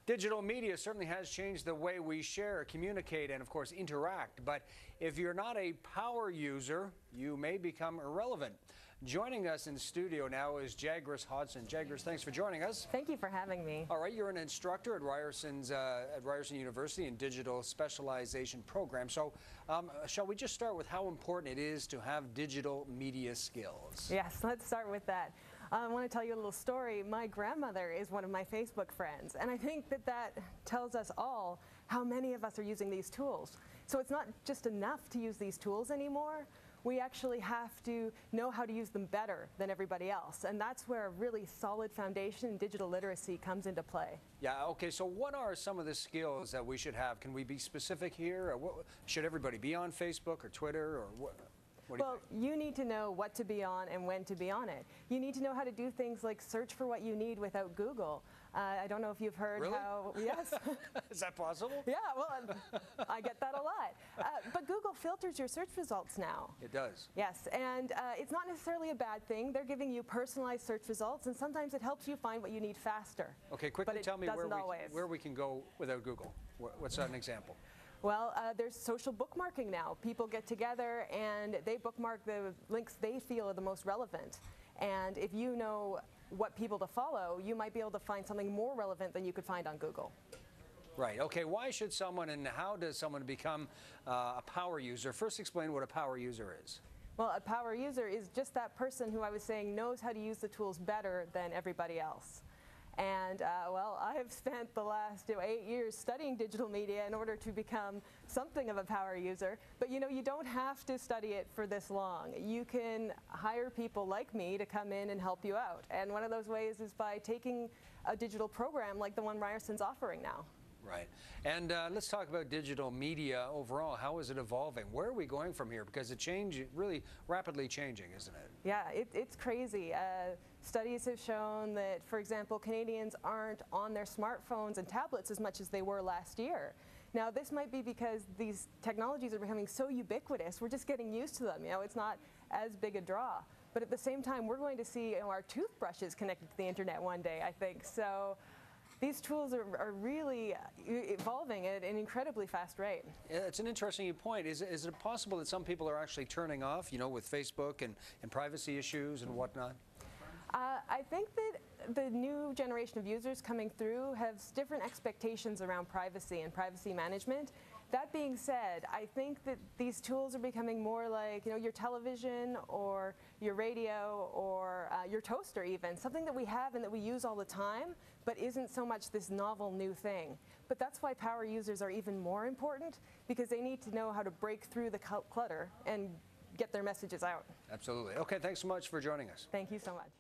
Digital media certainly has changed the way we share, communicate, and of course interact. But if you're not a power user, you may become irrelevant. Joining us in studio now is Jaigris Hodson. Jaigris, thanks for joining us. Thank you for having me. All right, you're an instructor at Ryerson University in digital specialization program. So shall we just start with how important it is to have digital media skills? Yes, let's start with that. I want to tell you a little story. My grandmother is one of my Facebook friends, and I think that tells us all how many of us are using these tools. So it's not just enough to use these tools anymore. We actually have to know how to use them better than everybody else, and that's where a really solid foundation in digital literacy comes into play. Yeah, okay, so what are some of the skills that we should have? Can we be specific here? Or should everybody be on Facebook or Twitter, or what? Well, you need to know what to be on and when to be on it. You need to know how to do things like search for what you need without Google. I don't know if you've heard really? how... Yes. Is that possible? Yeah, well, I get that a lot. But Google filters your search results now. It does. Yes, and it's not necessarily a bad thing. They're giving you personalized search results, and sometimes it helps you find what you need faster. Okay, quickly tell me where we can go without Google. What's an example? Well, there's social bookmarking now. People get together and they bookmark the links they feel are the most relevant. And if you know what people to follow, you might be able to find something more relevant than you could find on Google. Right. Okay. Why should someone and how does someone become a power user? First, explain what a power user is. Well, a power user is just that person who I was saying knows how to use the tools better than everybody else. And well, I have spent the last 8 years studying digital media in order to become something of a power user. But you don't have to study it for this long. You can hire people like me to come in and help you out. And one of those ways is by taking a digital program like the one Ryerson's offering now. Right. And let's talk about digital media overall. How is it evolving? Where are we going from here? Because it's really rapidly changing, isn't it? Yeah, it's crazy. Studies have shown that, for example, Canadians aren't on their smartphones and tablets as much as they were last year. Now, this might be because these technologies are becoming so ubiquitous, we're just getting used to them. It's not as big a draw. But at the same time, we're going to see our toothbrushes connected to the internet one day, I think. So these tools are really evolving at an incredibly fast rate. Yeah, it's an interesting point. Is it possible that some people are actually turning off, with Facebook and privacy issues and whatnot? I think that the new generation of users coming through have different expectations around privacy and privacy management. That being said, I think that these tools are becoming more like your television or your radio or your toaster even, something that we have and that we use all the time, but isn't so much this novel new thing. But that's why power users are even more important, because they need to know how to break through the clutter and get their messages out. Absolutely. Okay, thanks so much for joining us. Thank you so much.